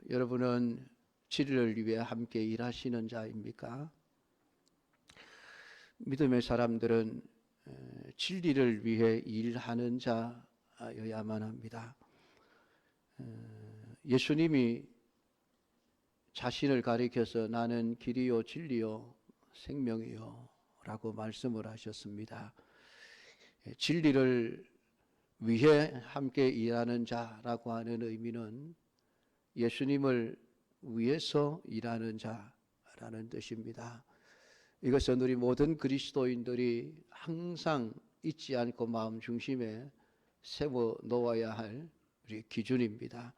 여러분은 진리를 위해 함께 일하시는 자입니까? 믿음의 사람들은 진리를 위해 일하는 자여야만 합니다. 예수님이 자신을 가리켜서 나는 길이요 진리요 생명이요 라고 말씀을 하셨습니다. 진리를 위해 함께 일하는 자라고 하는 의미는 예수님을 위해서 일하는 자라는 뜻입니다. 이것은 우리 모든 그리스도인들이 항상 잊지 않고 마음 중심에 세워 놓아야 할 우리 기준입니다.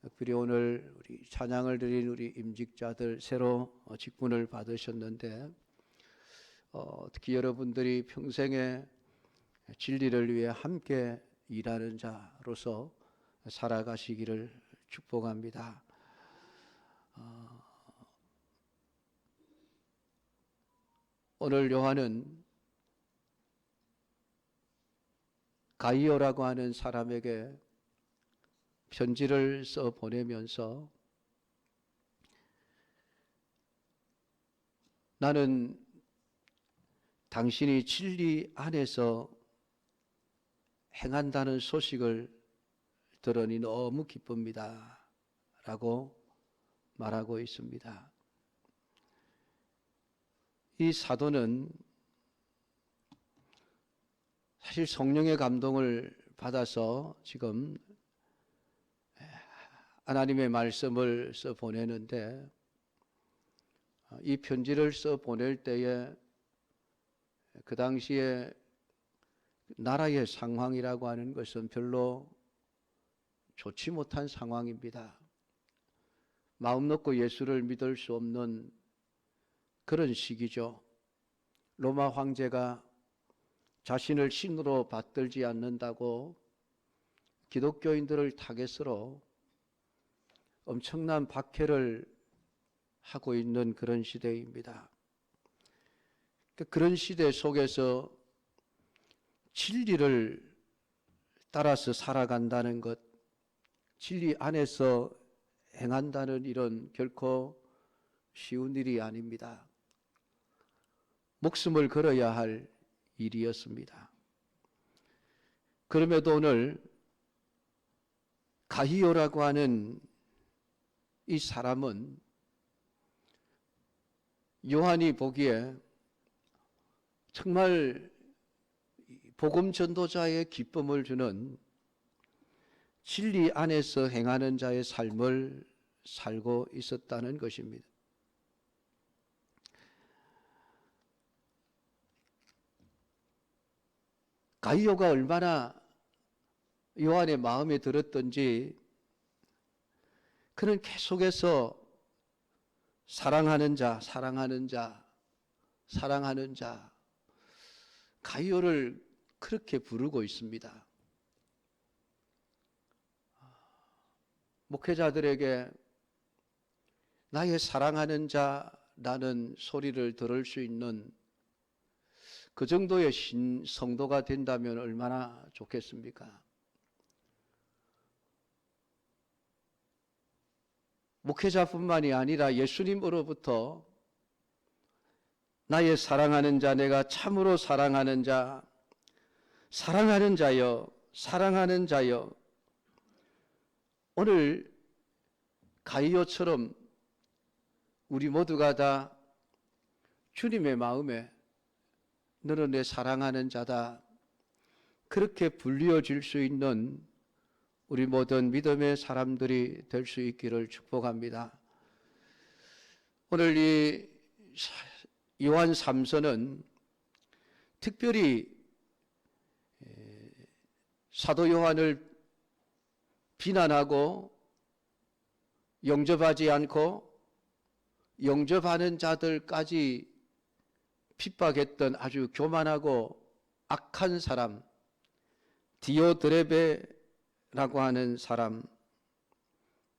특별히 오늘 우리 찬양을 드린 우리 임직자들 새로 직분을 받으셨는데 특히 여러분들이 평생에 진리를 위해 함께 일하는 자로서 살아가시기를 축복합니다. 오늘 요한은 가이오라고 하는 사람에게 편지를 써 보내면서 나는 당신이 진리 안에서 행한다는 소식을 들으니 너무 기쁩니다 라고 말하고 있습니다. 이 사도는 사실 성령의 감동을 받아서 지금 하나님의 말씀을 써 보내는데 이 편지를 써 보낼 때에 그 당시에 나라의 상황이라고 하는 것은 별로 좋지 못한 상황입니다. 마음 놓고 예수를 믿을 수 없는 그런 시기죠. 로마 황제가 자신을 신으로 받들지 않는다고 기독교인들을 타겟으로 엄청난 박해를 하고 있는 그런 시대입니다. 그런 시대 속에서 진리를 따라서 살아간다는 것, 진리 안에서 행한다는 일은 결코 쉬운 일이 아닙니다. 목숨을 걸어야 할 일이었습니다. 그럼에도 오늘 가히오라고 하는 이 사람은 요한이 보기에 정말 복음 전도자의 기쁨을 주는 진리 안에서 행하는 자의 삶을 살고 있었다는 것입니다. 가이오가 얼마나 요한의 마음에 들었던지 그는 계속해서 사랑하는 자, 사랑하는 자, 사랑하는 자, 가이오를 그렇게 부르고 있습니다. 목회자들에게 나의 사랑하는 자라는 소리를 들을 수 있는 그 정도의 성도가 된다면 얼마나 좋겠습니까? 목회자뿐만이 아니라 예수님으로부터 나의 사랑하는 자, 내가 참으로 사랑하는 자, 사랑하는 자여, 사랑하는 자여. 오늘 가이오처럼 우리 모두가 다 주님의 마음에 너는 내 사랑하는 자다, 그렇게 불리어질 수 있는 우리 모든 믿음의 사람들이 될 수 있기를 축복합니다. 오늘 이 요한 3서는 특별히 사도 요한을 비난하고 영접하지 않고 영접하는 자들까지 핍박했던 아주 교만하고 악한 사람 디오드레베라고 하는 사람,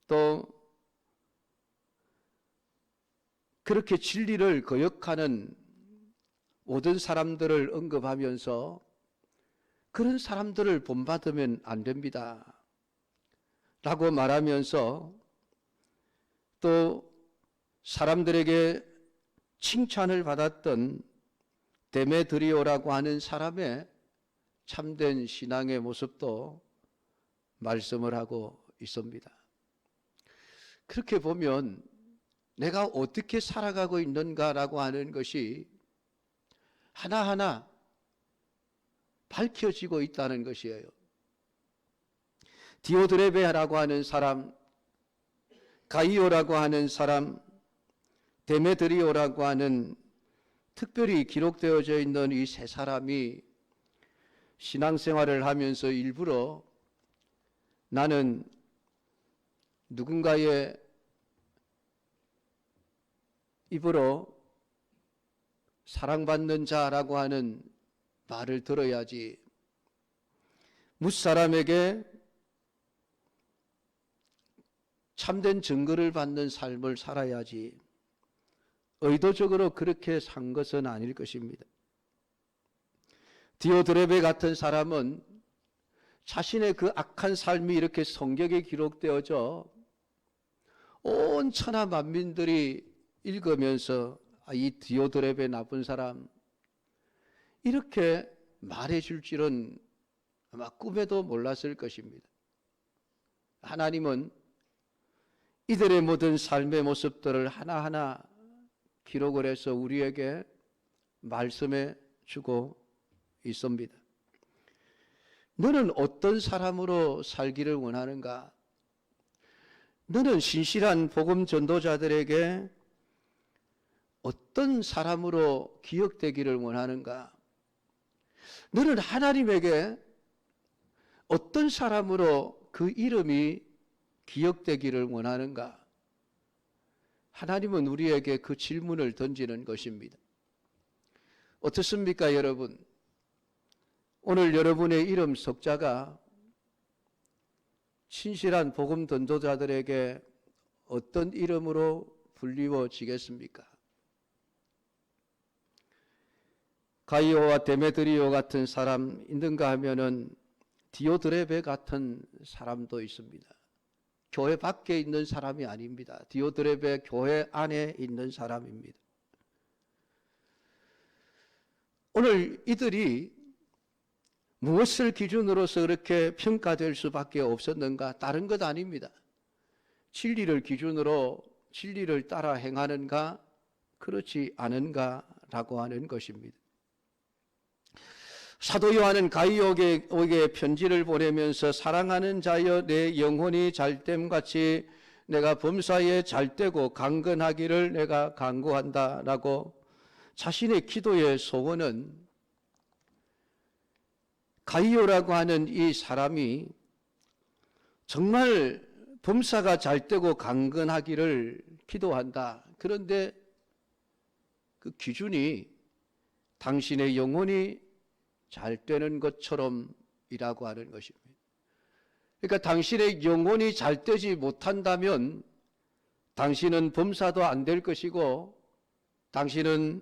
또 그렇게 진리를 거역하는 모든 사람들을 언급하면서 그런 사람들을 본받으면 안 됩니다 라고 말하면서 또 사람들에게 칭찬을 받았던 데메드리오라고 하는 사람의 참된 신앙의 모습도 말씀을 하고 있습니다. 그렇게 보면 내가 어떻게 살아가고 있는가라고 하는 것이 하나하나 밝혀지고 있다는 것이에요. 디오드레베라고 하는 사람, 가이오라고 하는 사람, 데메드리오라고 하는 특별히 기록되어져 있는 이 세 사람이 신앙생활을 하면서 일부러 나는 누군가의 입으로 사랑받는 자라고 하는 말을 들어야지, 무사람에게 참된 증거를 받는 삶을 살아야지 의도적으로 그렇게 산 것은 아닐 것입니다. 디오드레베 같은 사람은 자신의 그 악한 삶이 이렇게 성경에 기록되어져 온 천하 만민들이 읽으면서 이 디오드레베 나쁜 사람, 이렇게 말해줄 줄은 아마 꿈에도 몰랐을 것입니다. 하나님은 이들의 모든 삶의 모습들을 하나하나 기록을 해서 우리에게 말씀해 주고 있습니다. 너는 어떤 사람으로 살기를 원하는가? 너는 신실한 복음 전도자들에게 어떤 사람으로 기억되기를 원하는가? 너는 하나님에게 어떤 사람으로 그 이름이 기억되기를 원하는가? 하나님은 우리에게 그 질문을 던지는 것입니다. 어떻습니까, 여러분? 오늘 여러분의 이름 석자가 신실한 복음 전도자들에게 어떤 이름으로 불리워지겠습니까? 가이오와 데메드리오 같은 사람 있는가 하면은 디오드레베 같은 사람도 있습니다. 교회 밖에 있는 사람이 아닙니다. 디오드레베 교회 안에 있는 사람입니다. 오늘 이들이 무엇을 기준으로서 그렇게 평가될 수밖에 없었는가? 다른 것 아닙니다. 진리를 기준으로 진리를 따라 행하는가, 그렇지 않은가라고 하는 것입니다. 사도 요한은 가이오에게 편지를 보내면서 사랑하는 자여 내 영혼이 잘됨같이 내가 범사에 잘되고 강건하기를 내가 간구한다라고 자신의 기도의 소원은 가이오라고 하는 이 사람이 정말 범사가 잘되고 강건하기를 기도한다. 그런데 그 기준이 당신의 영혼이 잘 되는 것처럼이라고 하는 것입니다. 그러니까 당신의 영혼이 잘 되지 못한다면 당신은 범사도 안 될 것이고 당신은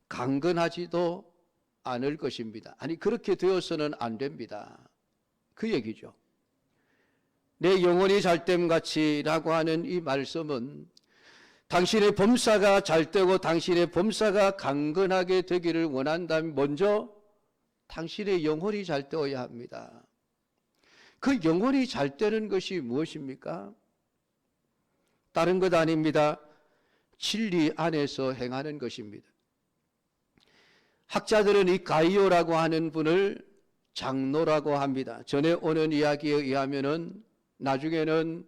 강건하지도 않을 것입니다. 아니, 그렇게 되어서는 안 됩니다. 그 얘기죠. 내 영혼이 잘됨같이라고 하는 이 말씀은 당신의 범사가 잘되고 당신의 범사가 강건하게 되기를 원한다면 먼저 당신의 영혼이 잘 되어야 합니다. 그 영혼이 잘 되는 것이 무엇입니까? 다른 것 아닙니다. 진리 안에서 행하는 것입니다. 학자들은 이 가이오라고 하는 분을 장로라고 합니다. 전에 오는 이야기에 의하면은 나중에는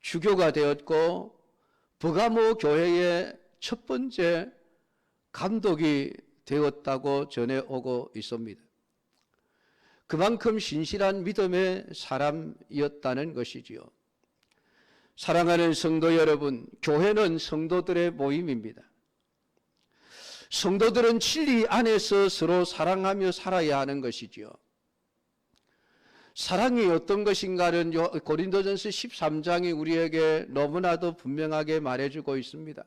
주교가 되었고 버가모 교회의 첫 번째 감독이 되었다고 전해 오고 있습니다. 그만큼 신실한 믿음의 사람이었다는 것이지요. 사랑하는 성도 여러분, 교회는 성도들의 모임입니다. 성도들은 진리 안에서 서로 사랑하며 살아야 하는 것이지요. 사랑이 어떤 것인가는 고린도전서 13장이 우리에게 너무나도 분명하게 말해주고 있습니다.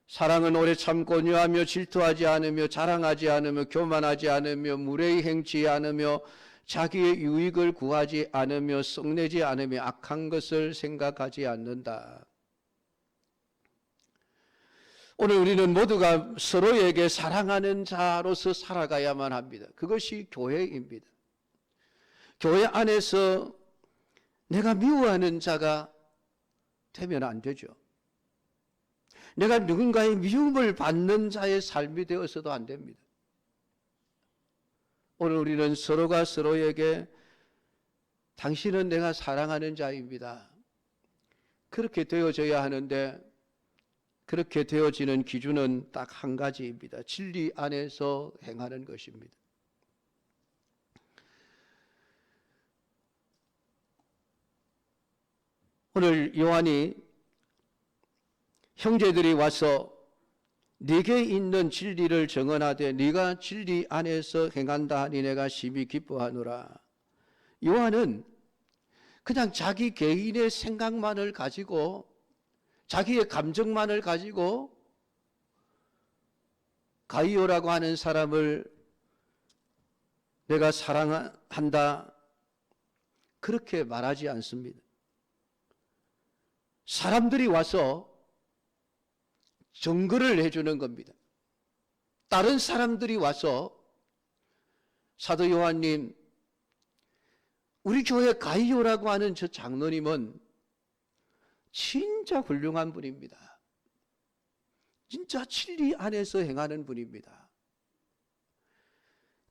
사랑은 오래 참고 온유하며 질투하지 않으며 자랑하지 않으며 교만하지 않으며 무례히 행치 않으며 자기의 유익을 구하지 않으며 썩내지 않으며 악한 것을 생각하지 않는다. 오늘 우리는 모두가 서로에게 사랑하는 자로서 살아가야만 합니다. 그것이 교회입니다. 교회 안에서 내가 미워하는 자가 되면 안 되죠. 내가 누군가의 미움을 받는 자의 삶이 되어서도 안 됩니다. 오늘 우리는 서로가 서로에게 당신은 내가 사랑하는 자입니다. 그렇게 되어져야 하는데 그렇게 되어지는 기준은 딱 한 가지입니다. 진리 안에서 행하는 것입니다. 오늘 요한이 형제들이 와서 네게 있는 진리를 정언하되 네가 진리 안에서 행한다 하니 내가 심히 기뻐하노라. 요한은 그냥 자기 개인의 생각만을 가지고 자기의 감정만을 가지고 가이오라고 하는 사람을 내가 사랑한다 그렇게 말하지 않습니다. 사람들이 와서 증거를 해주는 겁니다. 다른 사람들이 와서 사도 요한님, 우리 교회 가이오라고 하는 저 장로님은 진짜 훌륭한 분입니다. 진짜 진리 안에서 행하는 분입니다.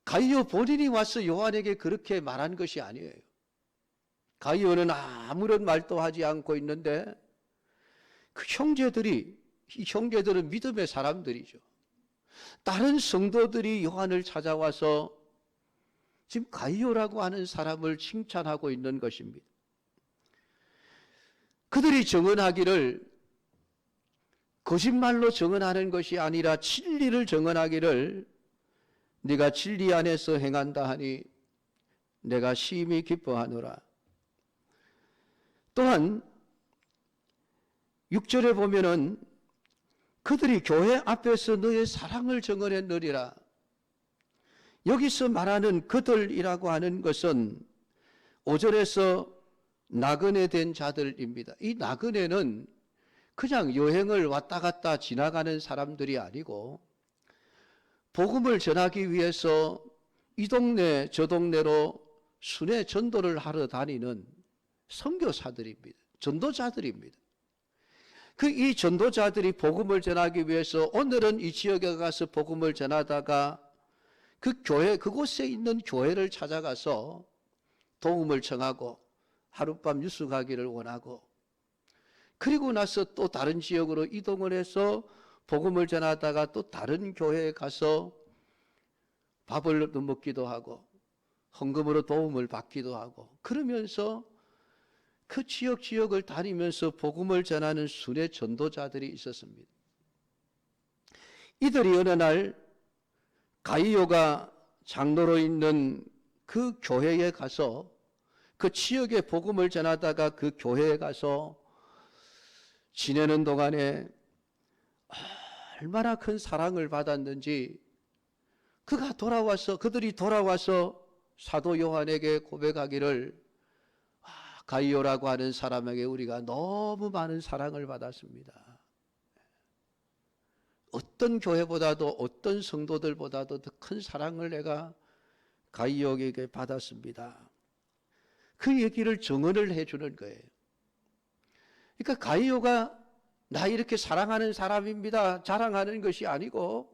가이오 본인이 와서 요한에게 그렇게 말한 것이 아니에요. 가이오는 아무런 말도 하지 않고 있는데 그 이 형제들은 믿음의 사람들이죠. 다른 성도들이 요한을 찾아와서 지금 가이오라고 하는 사람을 칭찬하고 있는 것입니다. 그들이 증언하기를 거짓말로 증언하는 것이 아니라 진리를 증언하기를 네가 진리 안에서 행한다 하니 내가 심히 기뻐하노라. 또한 6절에 보면은 그들이 교회 앞에서 너의 사랑을 증언했느리라. 여기서 말하는 그들이라고 하는 것은 5절에서 나그네 된 자들입니다. 이 나그네는 그냥 여행을 왔다 갔다 지나가는 사람들이 아니고 복음을 전하기 위해서 이 동네 저 동네로 순회 전도를 하러 다니는 선교사들입니다. 전도자들입니다. 이 전도자들이 복음을 전하기 위해서 오늘은 이 지역에 가서 복음을 전하다가 그곳에 있는 교회를 찾아가서 도움을 청하고 하룻밤 유숙하기를 원하고 그리고 나서 또 다른 지역으로 이동을 해서 복음을 전하다가 또 다른 교회에 가서 밥을 먹기도 하고 헌금으로 도움을 받기도 하고 그러면서 그 지역을 다니면서 복음을 전하는 순회 전도자들이 있었습니다. 이들이 어느 날 가이오가 장로로 있는 그 교회에 가서 그 지역에 복음을 전하다가 그 교회에 가서 지내는 동안에 얼마나 큰 사랑을 받았는지 그들이 돌아와서 사도 요한에게 고백하기를 가이오라고 하는 사람에게 우리가 너무 많은 사랑을 받았습니다. 어떤 교회보다도 어떤 성도들보다도 더 큰 사랑을 내가 가이오에게 받았습니다. 그 얘기를 증언을 해주는 거예요. 그러니까 가이오가 나 이렇게 사랑하는 사람입니다 자랑하는 것이 아니고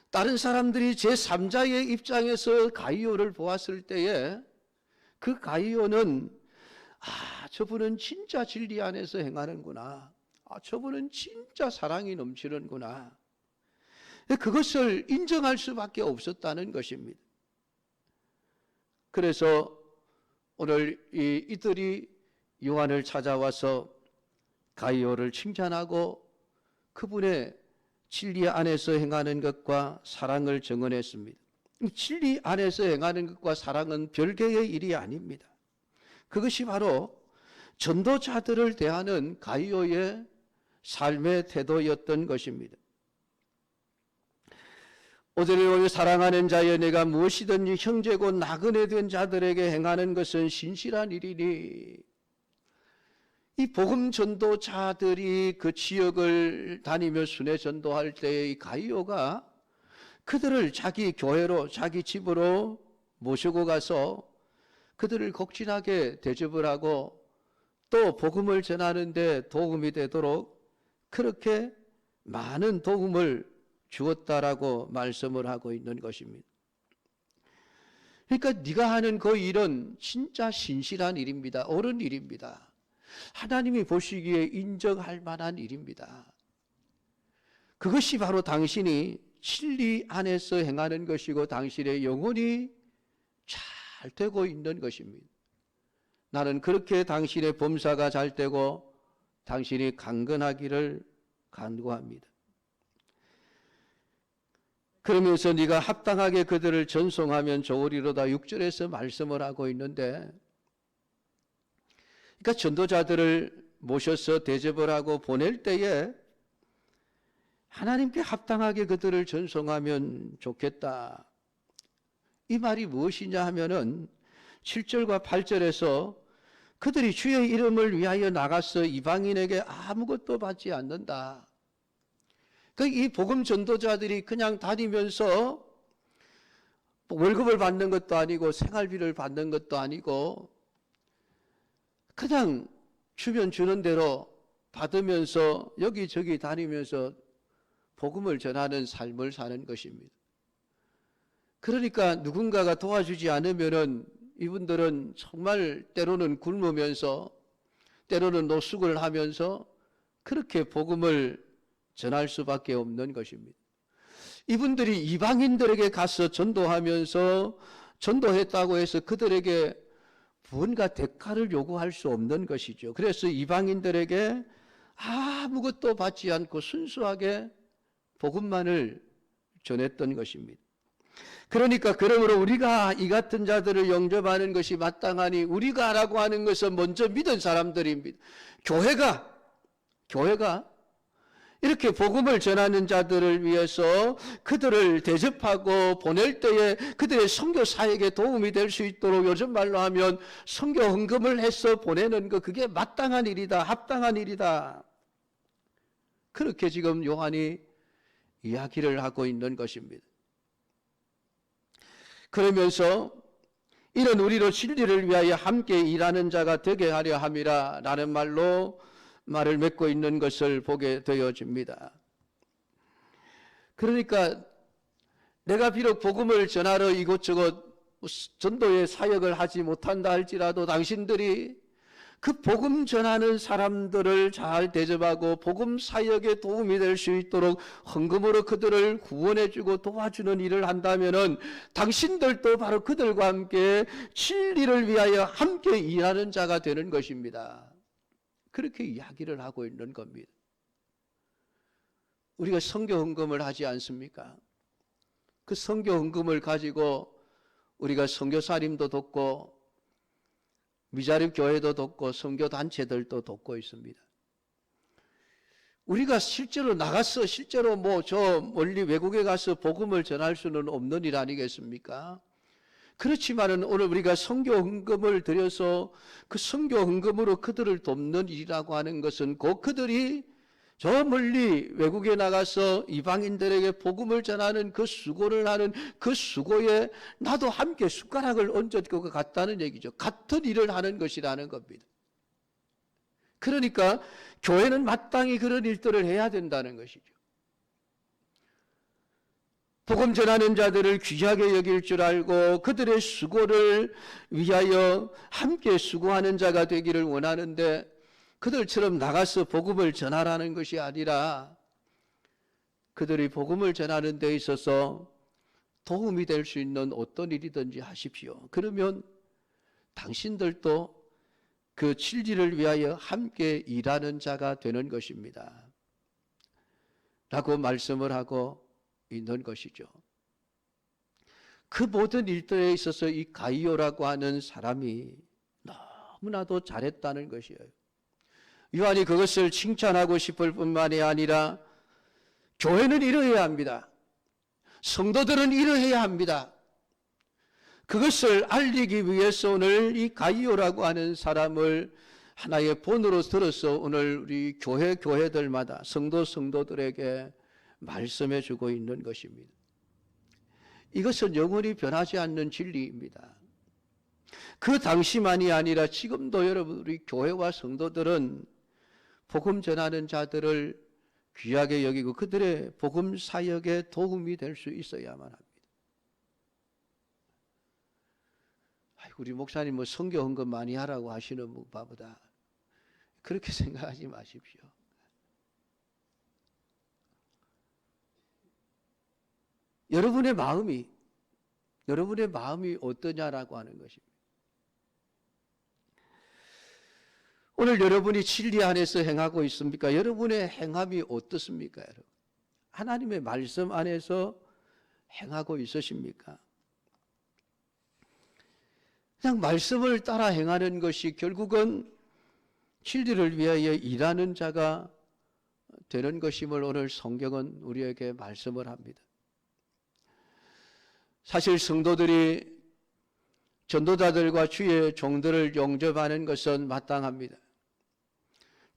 다른 사람들이 제3자의 입장에서 가이오를 보았을 때에 그 가이오는 저분은 진짜 진리 안에서 행하는구나. 저분은 진짜 사랑이 넘치는구나. 그것을 인정할 수밖에 없었다는 것입니다. 그래서 오늘 이들이 요한을 찾아와서 가이오를 칭찬하고 그분의 진리 안에서 행하는 것과 사랑을 증언했습니다. 진리 안에서 행하는 것과 사랑은 별개의 일이 아닙니다. 그것이 바로 전도자들을 대하는 가이오의 삶의 태도였던 것입니다. 5절에 오늘 사랑하는 자여 내가 무엇이든지 형제고 나그네 된 자들에게 행하는 것은 신실한 일이니 이 복음 전도자들이 그 지역을 다니며 순회 전도할 때 이 가이오가 그들을 자기 교회로, 자기 집으로 모시고 가서 그들을 곡진하게 대접을 하고 또 복음을 전하는데 도움이 되도록 그렇게 많은 도움을 주었다라고 말씀을 하고 있는 것입니다. 그러니까 네가 하는 그 일은 진짜 신실한 일입니다. 옳은 일입니다. 하나님이 보시기에 인정할 만한 일입니다. 그것이 바로 당신이 진리 안에서 행하는 것이고 당신의 영혼이 잘 되고 있는 것입니다. 나는 그렇게 당신의 범사가 잘 되고 당신이 강건하기를 간구합니다. 그러면서 네가 합당하게 그들을 전송하면 좋으리로다 6절에서 말씀을 하고 있는데, 그러니까 전도자들을 모셔서 대접을 하고 보낼 때에 하나님께 합당하게 그들을 전송하면 좋겠다. 이 말이 무엇이냐 하면은 7절과 8절에서 그들이 주의 이름을 위하여 나가서 이방인에게 아무것도 받지 않는다. 이 복음 전도자들이 그냥 다니면서 월급을 받는 것도 아니고 생활비를 받는 것도 아니고 그냥 주면 주는 대로 받으면서 여기저기 다니면서 복음을 전하는 삶을 사는 것입니다. 그러니까 누군가가 도와주지 않으면은 이분들은 정말 때로는 굶으면서 때로는 노숙을 하면서 그렇게 복음을 전할 수밖에 없는 것입니다. 이분들이 이방인들에게 가서 전도하면서 전도했다고 해서 그들에게 무언가 대가를 요구할 수 없는 것이죠. 그래서 이방인들에게 아무것도 받지 않고 순수하게 복음만을 전했던 것입니다. 그러니까 그러므로 우리가 이 같은 자들을 영접하는 것이 마땅하니 우리가라고 하는 것은 먼저 믿은 사람들입니다. 교회가 이렇게 복음을 전하는 자들을 위해서 그들을 대접하고 보낼 때에 그들의 선교 사역에 도움이 될 수 있도록 요즘 말로 하면 선교 헌금을 해서 보내는 것, 그게 마땅한 일이다, 합당한 일이다. 그렇게 지금 요한이 이야기를 하고 있는 것입니다. 그러면서 이런 우리로 진리를 위하여 함께 일하는 자가 되게 하려 함이라 라는 말로 말을 맺고 있는 것을 보게 되어집니다. 그러니까 내가 비록 복음을 전하러 이곳저곳 전도의 사역을 하지 못한다 할지라도 당신들이 그 복음 전하는 사람들을 잘 대접하고 복음 사역에 도움이 될 수 있도록 헌금으로 그들을 구원해주고 도와주는 일을 한다면은 당신들도 바로 그들과 함께 진리를 위하여 함께 일하는 자가 되는 것입니다. 그렇게 이야기를 하고 있는 겁니다. 우리가 선교 헌금을 하지 않습니까? 그 선교 헌금을 가지고 우리가 선교사님도 돕고 미자립 교회도 돕고 선교 단체들도 돕고 있습니다. 우리가 실제로 나가서 실제로 저 멀리 외국에 가서 복음을 전할 수는 없는 일 아니겠습니까? 그렇지만은 오늘 우리가 선교 헌금을 들여서 그 선교 헌금으로 그들을 돕는 일이라고 하는 것은 곧 그들이 저 멀리 외국에 나가서 이방인들에게 복음을 전하는 그 수고를 하는 그 수고에 나도 함께 숟가락을 얹을 것 같다는 얘기죠. 같은 일을 하는 것이라는 겁니다. 그러니까 교회는 마땅히 그런 일들을 해야 된다는 것이죠. 복음 전하는 자들을 귀하게 여길 줄 알고 그들의 수고를 위하여 함께 수고하는 자가 되기를 원하는데 그들처럼 나가서 복음을 전하라는 것이 아니라 그들이 복음을 전하는 데 있어서 도움이 될 수 있는 어떤 일이든지 하십시오. 그러면 당신들도 그 진리를 위하여 함께 일하는 자가 되는 것입니다. 라고 말씀을 하고 있는 것이죠. 그 모든 일들에 있어서 이 가이오라고 하는 사람이 너무나도 잘했다는 것이에요. 요한이 그것을 칭찬하고 싶을 뿐만이 아니라 교회는 이러해야 합니다. 성도들은 이러해야 합니다. 그것을 알리기 위해서 오늘 이 가이오라고 하는 사람을 하나의 본으로 들어서 오늘 우리 교회들마다 성도들에게 말씀해 주고 있는 것입니다. 이것은 영원히 변하지 않는 진리입니다. 그 당시만이 아니라 지금도 여러분 우리 교회와 성도들은 복음 전하는 자들을 귀하게 여기고 그들의 복음 사역에 도움이 될 수 있어야만 합니다. 우리 목사님 뭐 선교 헌금 많이 하라고 하시는 바보다 그렇게 생각하지 마십시오. 여러분의 마음이 어떠냐라고 하는 것입니다. 오늘 여러분이 진리 안에서 행하고 있습니까? 여러분의 행함이 어떻습니까? 여러분? 하나님의 말씀 안에서 행하고 있으십니까? 그냥 말씀을 따라 행하는 것이 결국은 진리를 위하여 일하는 자가 되는 것임을 오늘 성경은 우리에게 말씀을 합니다. 사실 성도들이 전도자들과 주의 종들을 영접하는 것은 마땅합니다.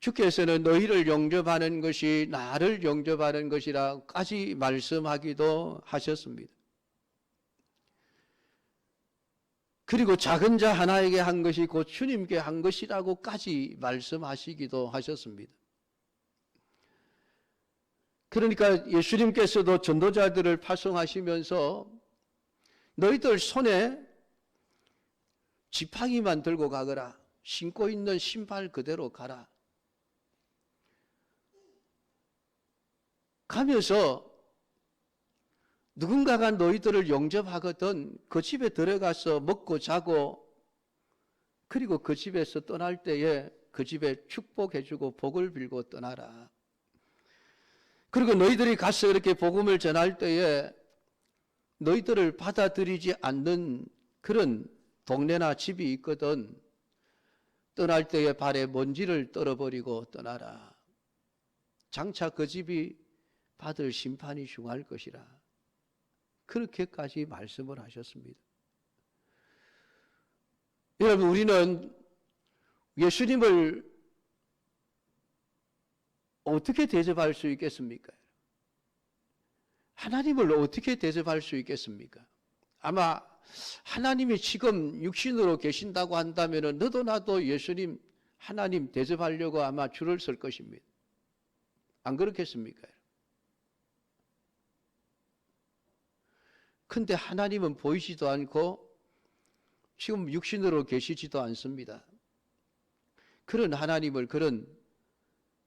주께서는 너희를 영접하는 것이 나를 영접하는 것이라까지 말씀하기도 하셨습니다. 그리고 작은 자 하나에게 한 것이 곧 주님께 한 것이라고까지 말씀하시기도 하셨습니다. 그러니까 예수님께서도 전도자들을 파송하시면서 너희들 손에 지팡이만 들고 가거라. 신고 있는 신발 그대로 가라. 가면서 누군가가 너희들을 영접하거든 그 집에 들어가서 먹고 자고 그리고 그 집에서 떠날 때에 그 집에 축복해주고 복을 빌고 떠나라. 그리고 너희들이 가서 이렇게 복음을 전할 때에 너희들을 받아들이지 않는 그런 동네나 집이 있거든 떠날 때에 발에 먼지를 떨어버리고 떠나라. 장차 그 집이 받을 심판이 중할 것이라. 그렇게까지 말씀을 하셨습니다. 여러분 우리는 예수님을 어떻게 대접할 수 있겠습니까? 하나님을 어떻게 대접할 수 있겠습니까? 아마 하나님이 지금 육신으로 계신다고 한다면 너도 나도 예수님 하나님 대접하려고 아마 줄을 설 것입니다. 안 그렇겠습니까? 근데 하나님은 보이지도 않고 지금 육신으로 계시지도 않습니다. 그런 하나님을, 그런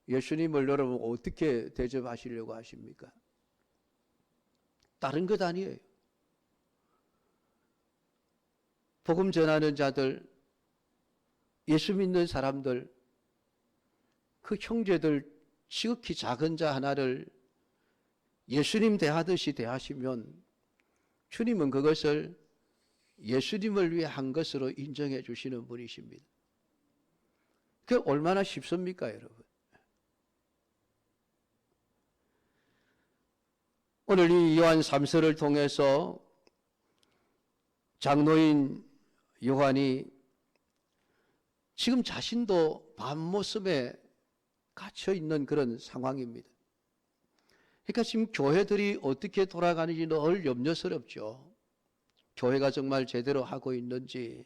예수님을 여러분 어떻게 대접하시려고 하십니까? 다른 것 아니에요. 복음 전하는 자들, 예수 믿는 사람들, 그 형제들 지극히 작은 자 하나를 예수님 대하듯이 대하시면 주님은 그것을 예수님을 위해 한 것으로 인정해 주시는 분이십니다. 그게 얼마나 쉽습니까, 여러분? 오늘 이 요한 3서를 통해서 장로인 요한이 지금 자신도 밤모습에 갇혀 있는 그런 상황입니다. 그러니까 지금 교회들이 어떻게 돌아가는지 늘 염려스럽죠. 교회가 정말 제대로 하고 있는지.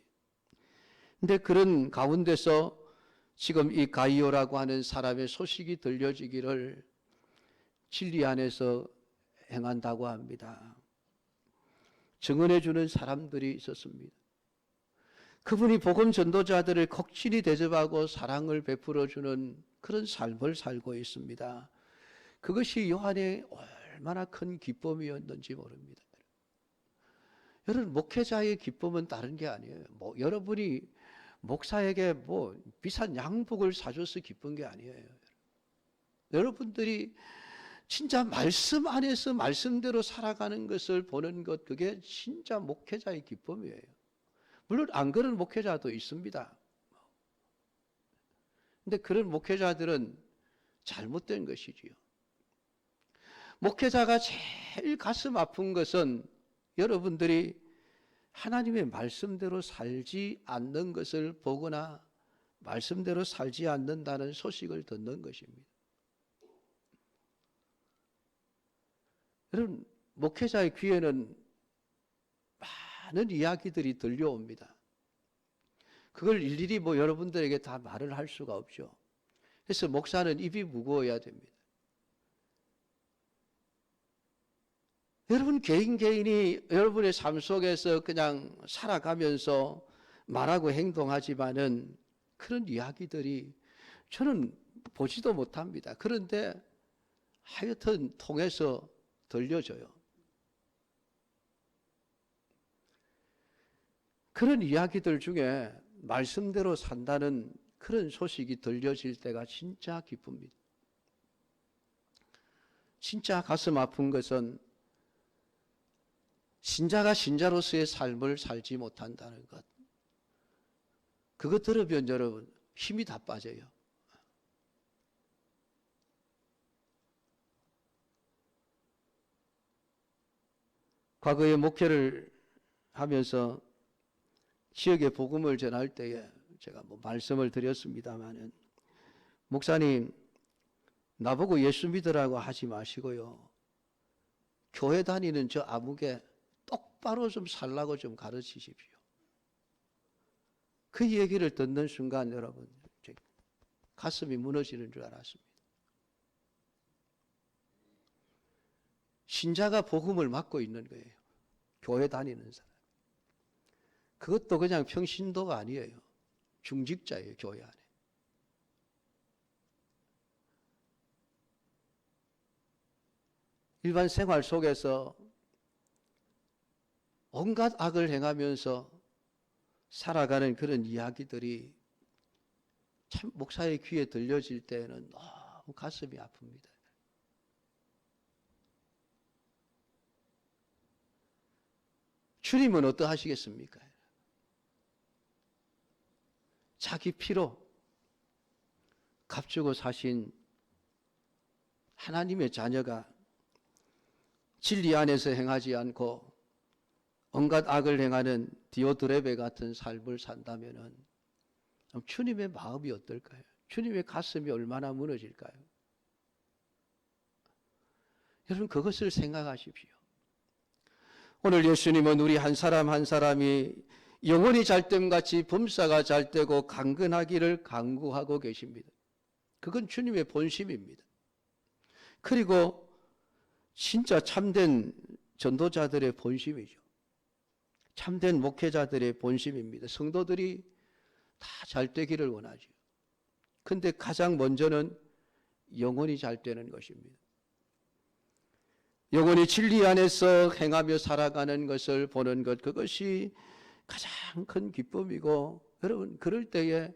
근데 그런 가운데서 지금 이 가이오라고 하는 사람의 소식이 들려지기를 진리 안에서 행한다고 합니다. 증언해 주는 사람들이 있었습니다. 그분이 복음 전도자들을 극진히 대접하고 사랑을 베풀어 주는 그런 삶을 살고 있습니다. 그것이 요한의 얼마나 큰 기쁨이었는지 모릅니다. 여러분 목회자의 기쁨은 다른 게 아니에요. 여러분이 목사에게 비싼 양복을 사줘서 기쁜 게 아니에요. 여러분들이 진짜 말씀 안에서 말씀대로 살아가는 것을 보는 것, 그게 진짜 목회자의 기쁨이에요. 물론 안 그런 목회자도 있습니다. 근데 그런 목회자들은 잘못된 것이지요. 목회자가 제일 가슴 아픈 것은 여러분들이 하나님의 말씀대로 살지 않는 것을 보거나 말씀대로 살지 않는다는 소식을 듣는 것입니다. 여러분, 목회자의 귀에는 많은 이야기들이 들려옵니다. 그걸 일일이 여러분들에게 다 말을 할 수가 없죠. 그래서 목사는 입이 무거워야 됩니다. 여러분 개인이 여러분의 삶 속에서 그냥 살아가면서 말하고 행동하지만은 그런 이야기들이 저는 보지도 못합니다. 그런데 하여튼 통해서 들려져요. 그런 이야기들 중에 말씀대로 산다는 그런 소식이 들려질 때가 진짜 기쁩니다. 진짜 가슴 아픈 것은 신자가 신자로서의 삶을 살지 못한다는 것. 그거 들으면 여러분 힘이 다 빠져요. 과거에 목회를 하면서 지역에 복음을 전할 때에 제가 말씀을 드렸습니다마는, 목사님 나보고 예수 믿으라고 하지 마시고요, 교회 다니는 저 아무개 똑바로 좀 살라고 좀 가르치십시오. 그 얘기를 듣는 순간 여러분 가슴이 무너지는 줄 알았습니다. 신자가 복음을 맡고 있는 거예요. 교회 다니는 사람. 그것도 그냥 평신도가 아니에요. 중직자예요, 교회 안에. 일반 생활 속에서 온갖 악을 행하면서 살아가는 그런 이야기들이 참 목사의 귀에 들려질 때는 너무 가슴이 아픕니다. 주님은 어떠하시겠습니까? 자기 피로 값주고 사신 하나님의 자녀가 진리 안에서 행하지 않고 온갖 악을 행하는 디오드레베 같은 삶을 산다면은 주님의 마음이 어떨까요? 주님의 가슴이 얼마나 무너질까요? 여러분 그것을 생각하십시오. 오늘 예수님은 우리 한 사람 한 사람이 영혼이 잘됨같이 범사가 잘되고 강건하기를 간구하고 계십니다. 그건 주님의 본심입니다. 그리고 진짜 참된 전도자들의 본심이죠. 참된 목회자들의 본심입니다. 성도들이 다 잘되기를 원하죠. 근데 가장 먼저는 영혼이 잘되는 것입니다. 영혼이 진리 안에서 행하며 살아가는 것을 보는 것, 그것이 가장 큰 기쁨이고, 여러분 그럴 때에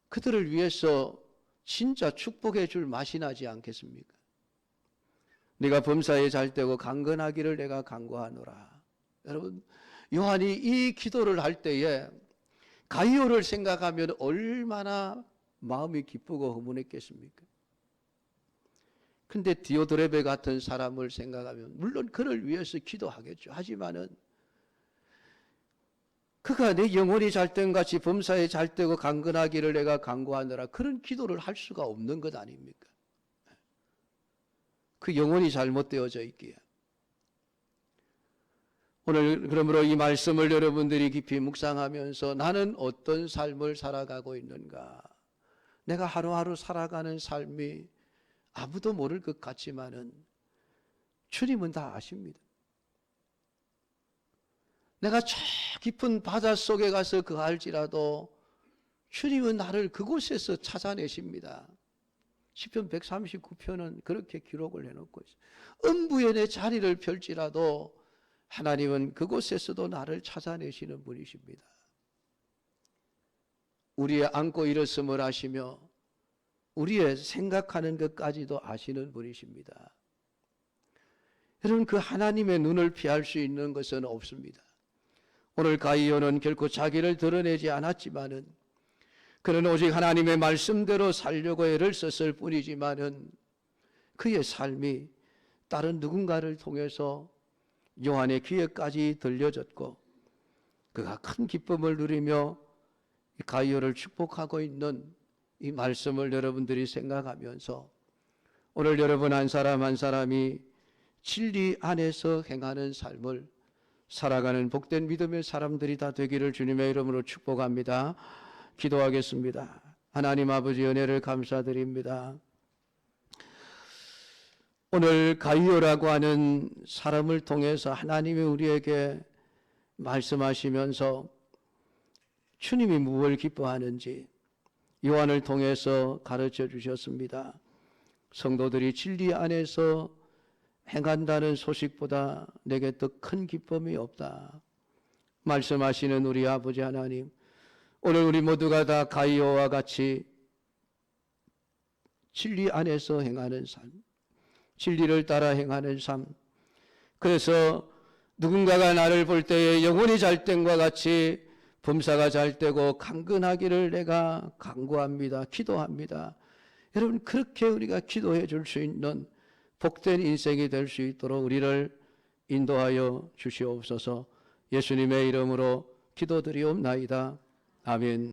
그들을 위해서 진짜 축복해 줄 맛이 나지 않겠습니까? 네가 범사에 잘되고 강건하기를 내가 간구하노라. 여러분 요한이 이 기도를 할 때에 가이오를 생각하면 얼마나 마음이 기쁘고 흐뭇했겠습니까? 근데 디오드레베 같은 사람을 생각하면 물론 그를 위해서 기도하겠죠. 하지만은 그가 내 영혼이 잘된 같이 범사에 잘되고 강건하기를 내가 간구하노라, 그런 기도를 할 수가 없는 것 아닙니까? 그 영혼이 잘못되어져 있기에. 오늘 그러므로 이 말씀을 여러분들이 깊이 묵상하면서 나는 어떤 삶을 살아가고 있는가, 내가 하루하루 살아가는 삶이 아무도 모를 것 같지만은 주님은 다 아십니다. 내가 저 깊은 바닷속에 가서 거할지라도 주님은 나를 그곳에서 찾아내십니다. 시편 139편은 그렇게 기록을 해놓고 있어요. 음부에 내 자리를 펼지라도 하나님은 그곳에서도 나를 찾아내시는 분이십니다. 우리의 안고 일었음을 아시며 우리의 생각하는 것까지도 아시는 분이십니다. 여러분 그 하나님의 눈을 피할 수 있는 것은 없습니다. 오늘 가이오는 결코 자기를 드러내지 않았지만은 그는 오직 하나님의 말씀대로 살려고 애를 썼을 뿐이지만은 그의 삶이 다른 누군가를 통해서 요한의 귀에까지 들려졌고 그가 큰 기쁨을 누리며 가이오를 축복하고 있는 이 말씀을 여러분들이 생각하면서 오늘 여러분 한 사람 한 사람이 진리 안에서 행하는 삶을 살아가는 복된 믿음의 사람들이 다 되기를 주님의 이름으로 축복합니다. 기도하겠습니다. 하나님 아버지 은혜를 감사드립니다. 오늘 가이오라고 하는 사람을 통해서 하나님이 우리에게 말씀하시면서 주님이 무엇을 기뻐하는지 요한을 통해서 가르쳐 주셨습니다. 성도들이 진리 안에서 행한다는 소식보다 내게 더 큰 기쁨이 없다 말씀하시는 우리 아버지 하나님, 오늘 우리 모두가 다 가이오와 같이 진리 안에서 행하는 삶, 진리를 따라 행하는 삶, 그래서 누군가가 나를 볼 때에 영혼이 잘 땐과 같이 범사가 잘 되고 강건하기를 내가 간구합니다. 기도합니다. 여러분, 그렇게 우리가 기도해 줄 수 있는 복된 인생이 될 수 있도록 우리를 인도하여 주시옵소서. 예수님의 이름으로 기도드리옵나이다. 아멘.